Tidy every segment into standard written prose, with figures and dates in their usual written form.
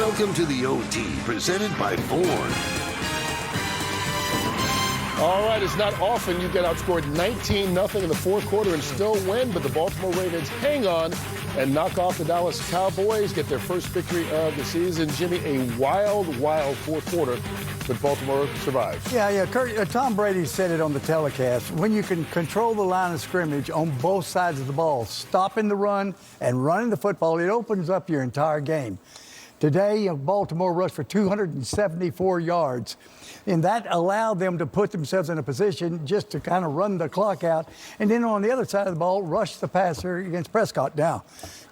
Welcome to the OT, presented by Ford. All right, it's not often you get outscored 19-0 in the fourth quarter and still win, but the Baltimore Ravens hang on and knock off the Dallas Cowboys, get their first victory of the season. Jimmy, a wild fourth quarter, but Baltimore survives. Yeah. Tom Brady said it on the telecast. When you can control the line of scrimmage on both sides of the ball, stopping the run and running the football, it opens up your entire game. Today, Baltimore rushed for 274 yards, and that allowed them to put themselves in a position just to kind of run the clock out. And then on the other side of the ball, rush the passer against Prescott. Now,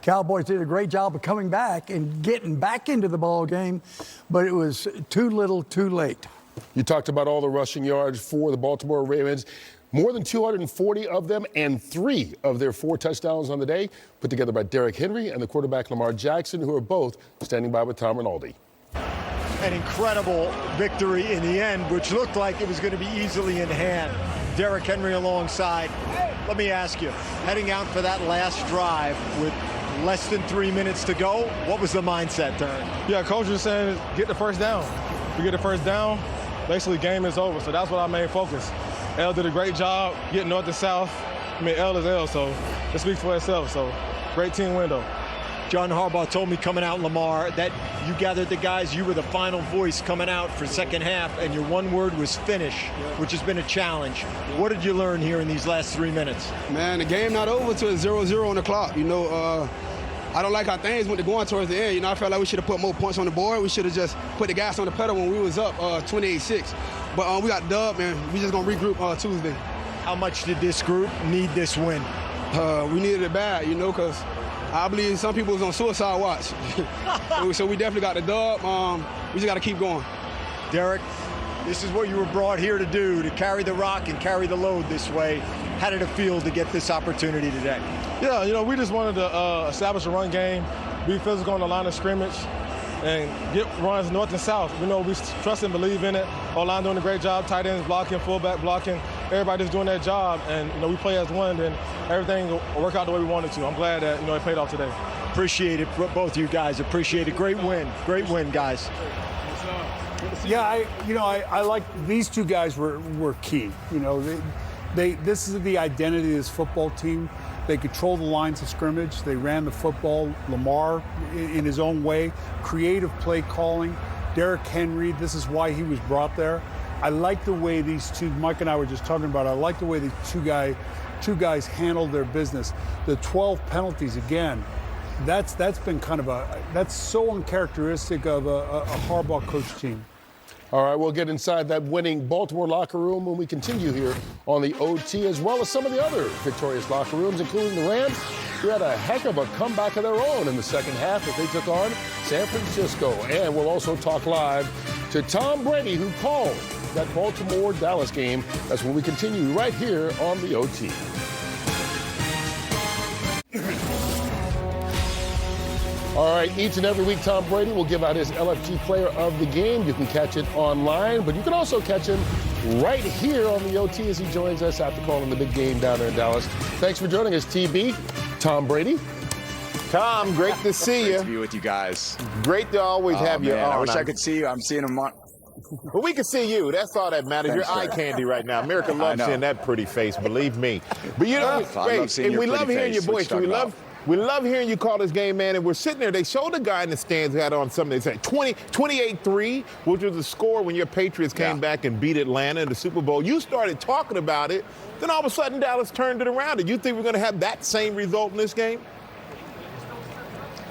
Cowboys did a great job of coming back and getting back into the ball game, but it was too little, too late. You talked about all the rushing yards for the Baltimore Ravens. More than 240 of them, and 3 of their 4 touchdowns on the day put together by Derrick Henry and the quarterback Lamar Jackson, who are both standing by with Tom Rinaldi. An incredible victory in the end, which looked like it was going to be easily in hand. Derrick Henry alongside. Let me ask you, heading out for that last drive with less than 3 minutes to go, what was the mindset there? Yeah, coach was saying get the first down. We get the first down, basically game is over. So that's what our main focus. L did a great job getting north and south. I mean, L is L, so it speaks for itself. So great team window. John Harbaugh told me coming out, Lamar, that you gathered the guys, you were the final voice coming out for second half, and your one word was finish, which has been a challenge. What did you learn here in these last 3 minutes? Man, the game not over till it's 0-0 on the clock. I don't like how things went to going towards the end. I felt like we should have put more points on the board. We should have just put the gas on the pedal when we was up 28-6. But we got dubbed, man. We just going to regroup Tuesday. How much did this group need this win? We needed it bad, because I believe some people was on suicide watch. So we definitely got the dub. We just got to keep going. Derrick, this is what you were brought here to do, to carry the rock and carry the load this way. How did it feel to get this opportunity today? Yeah, we just wanted to establish a run game, be physical on the line of scrimmage, and get runs north and south. We trust and believe in it. O-line doing a great job, tight ends blocking, fullback blocking. Everybody's doing their job, and we play as one, and everything will work out the way we wanted to. I'm glad that it paid off today. Appreciate it, both of you guys. Appreciate it. Great win, guys. Yeah, I like these two guys were key. This is the identity of this football team. They control the lines of scrimmage. They ran the football. Lamar, in his own way, creative play calling. Derrick Henry, this is why he was brought there. I like the way these two, Mike and I were just talking about, I like the way these two guys handled their business. The 12 penalties, again, that's been kind of that's so uncharacteristic of a Harbaugh coach team. All right, we'll get inside that winning Baltimore locker room when we continue here on the OT, as well as some of the other victorious locker rooms, including the Rams, who had a heck of a comeback of their own in the second half as they took on San Francisco. And we'll also talk live to Tom Brady, who called that Baltimore-Dallas game. That's when we continue right here on the OT. All right, each and every week, Tom Brady will give out his LFG Player of the Game. You can catch it online, but you can also catch him right here on the OT as he joins us after calling the big game down there in Dallas. Thanks for joining us, TB. Tom Brady. Tom, great to see you. Great to be with you guys. Great to always have you on. I wish I could see you. I'm seeing him on. But we can see you. That's all that matters. Thanks, You're eye candy right now. America loves seeing that pretty face, believe me. But I love seeing your we love pretty hearing your face. voice. We love hearing you call this game, man. And we're sitting there. They showed a guy in the stands who had on something. They said 28-3, which was the score when your Patriots came back and beat Atlanta in the Super Bowl. You started talking about it. Then all of a sudden, Dallas turned it around. Do you think we're going to have that same result in this game?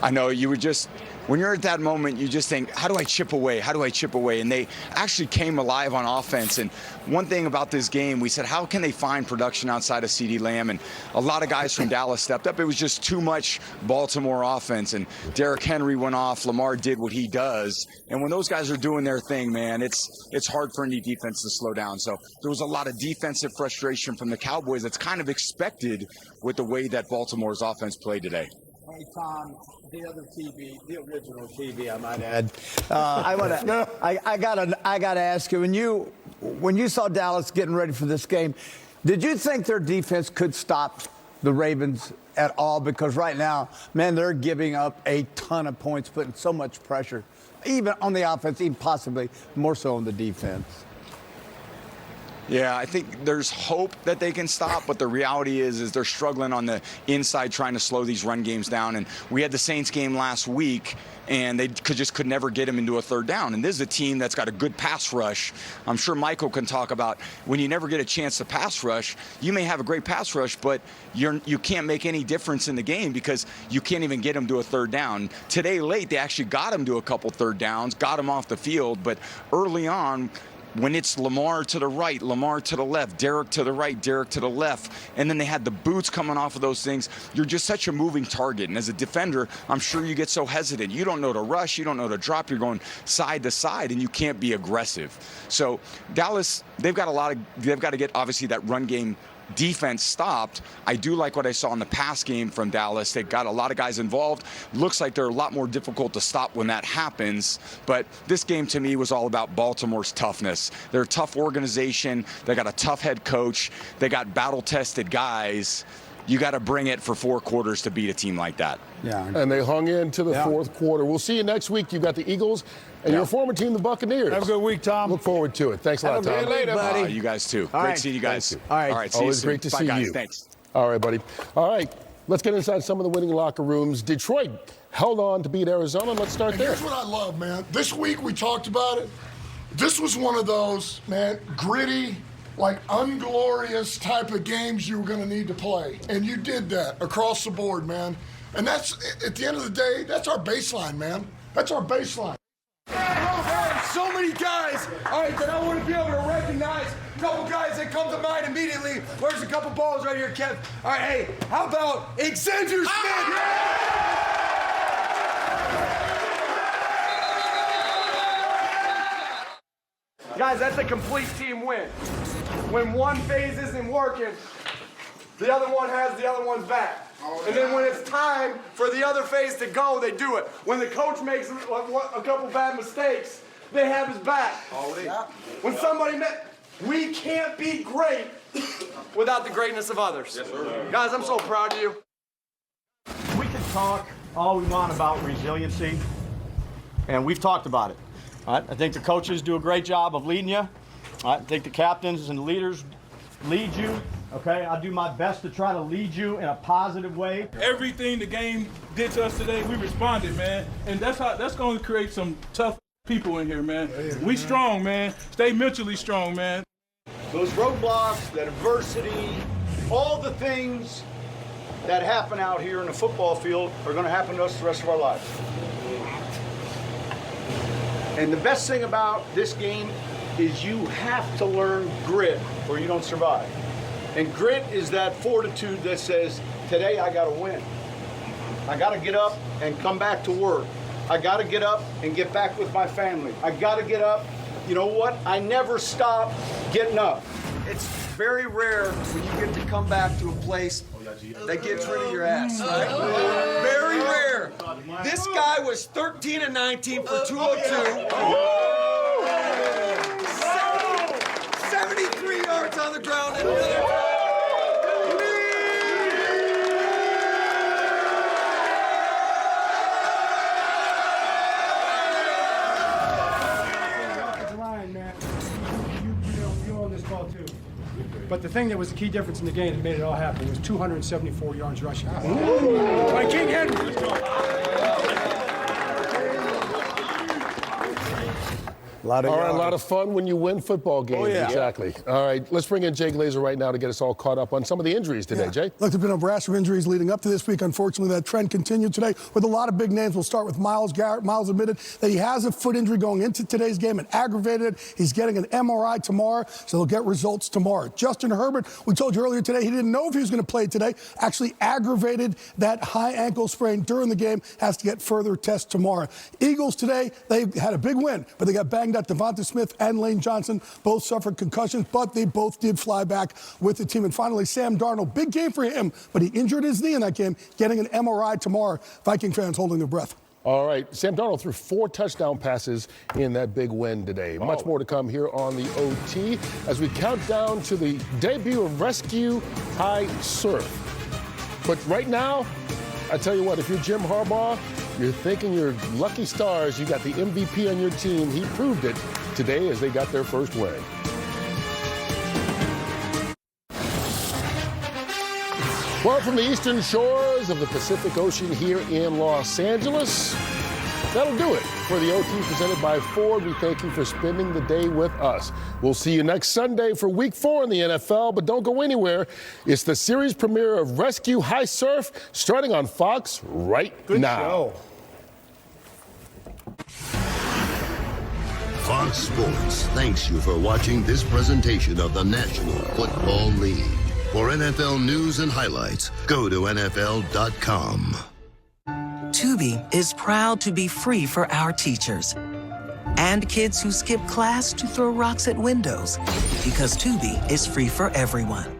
I know you were just, when you're at that moment, you just think, how do I chip away? How do I chip away? And they actually came alive on offense. And one thing about this game, we said, how can they find production outside of CeeDee Lamb? And a lot of guys from Dallas stepped up. It was just too much Baltimore offense. And Derrick Henry went off. Lamar did what he does. And when those guys are doing their thing, man, it's hard for any defense to slow down. So there was a lot of defensive frustration from the Cowboys that's kind of expected with the way that Baltimore's offense played today. Hey, Tom, the other TV, the original TV, I might add. I gotta ask you, when you saw Dallas getting ready for this game, did you think their defense could stop the Ravens at all, because right now, man, they're giving up a ton of points, putting so much pressure, even on the offense, even possibly more so on the defense. Yeah, I think there's hope that they can stop, but the reality is they're struggling on the inside trying to slow these run games down. And we had the Saints game last week, and they could never get him into a third down. And this is a team that's got a good pass rush. I'm sure Michael can talk about when you never get a chance to pass rush, you may have a great pass rush, but you can't make any difference in the game because you can't even get him to a third down. Today late, they actually got him to a couple third downs, got him off the field, but early on, when it's Lamar to the right, Lamar to the left, Derek to the right, Derek to the left, and then they had the boots coming off of those things, you're just such a moving target. And as a defender, I'm sure you get so hesitant. You don't know to rush, you don't know to drop, you're going side to side, and you can't be aggressive. So Dallas, they've got to get, obviously, that run game defense stopped. I do like what I saw in the pass game from Dallas. They got a lot of guys involved. Looks like they're a lot more difficult to stop when that happens. But this game to me was all about Baltimore's toughness. They're a tough organization. They got a tough head coach. They got battle-tested guys. You got to bring it for 4 quarters to beat a team like that. Yeah. And they hung in to the fourth quarter. We'll see you next week. You've got the Eagles and your former team, the Buccaneers. Have a good week, Tom. Look forward to it. Thanks a lot, Tom. Have a good week, buddy. You guys too. All Great right. seeing you guys. All right. All right. See Always you soon. great to Bye, see guys. you. Thanks. All right, buddy. All right. Let's get inside some of the winning locker rooms. Detroit held on to beat Arizona. Let's start there. Here's what I love, man. This week we talked about it. This was one of those, man, gritty, like unglorious type of games you were going to need to play. And you did that across the board, man. And that's, at the end of the day, that's our baseline, man. That's our baseline. So many guys, all right, that I want to be able to recognize. A couple guys that come to mind immediately. Where's a couple balls right here, Kev? All right, hey, how about Xavier Smith? Guys, that's a complete team win. When one phase isn't working, the other one has the other one's back. And then when it's time for the other phase to go, they do it. When the coach makes a couple bad mistakes, they have his back. When somebody we can't be great without the greatness of others. Yes, sir. Guys, I'm so proud of you. We can talk all we want about resiliency, and we've talked about it. All right? I think the coaches do a great job of leading you. All right? I think the captains and the leaders lead you. Okay, I'll do my best to try to lead you in a positive way. Everything the game did to us today, we responded, man. And that's going to create some tough people in here, man. We strong, man. Stay mentally strong, man. Those roadblocks, that adversity, all the things that happen out here in the football field are going to happen to us the rest of our lives. And the best thing about this game is you have to learn grit or you don't survive. And grit is that fortitude that says, today I got to win. I got to get up and come back to work. I got to get up and get back with my family. I got to get up. You know what? I never stop getting up. It's very rare when you get to come back to a place that gets rid of your ass, right? Very rare. This guy was 13 and 19 for 202. 73 yards on the ground. And But the thing that was the key difference in the game that made it all happen was 274 yards rushing. By King Henry. A lot of fun when you win football games. Oh, yeah. Exactly. All right, let's bring in Jay Glazer right now to get us all caught up on some of the injuries today, Jay. Look, there's been a rash of injuries leading up to this week. Unfortunately, that trend continued today with a lot of big names. We'll start with Myles Garrett. Myles admitted that he has a foot injury going into today's game and aggravated it. He's getting an MRI tomorrow, so they'll get results tomorrow. Justin Herbert, we told you earlier today, he didn't know if he was going to play today. Actually aggravated that high ankle sprain during the game. Has to get further tests tomorrow. Eagles today, they had a big win, but they got banged up. Devonta Smith and Lane Johnson both suffered concussions, but they both did fly back with the team. And finally, Sam Darnold, big game for him, but he injured his knee in that game, getting an MRI tomorrow. Viking fans holding their breath. All right, Sam Darnold threw 4 touchdown passes in that big win today. Much more to come here on the OT as we count down to the debut of Rescue High Surf. But right now, I tell you what, if you're Jim Harbaugh, you're thinking you're lucky stars. You got the MVP on your team. He proved it today as they got their first win. Well, from the eastern shores of the Pacific Ocean here in Los Angeles, that'll do it for the OT presented by Ford. We thank you for spending the day with us. We'll see you next Sunday for Week 4 in the NFL, but don't go anywhere. It's the series premiere of Rescue High Surf starting on Fox right now. Fox Sports thanks you for watching this presentation of the National Football League. For NFL news and highlights, go to NFL.com. Tubi is proud to be free for our teachers and kids who skip class to throw rocks at windows, because Tubi is free for everyone.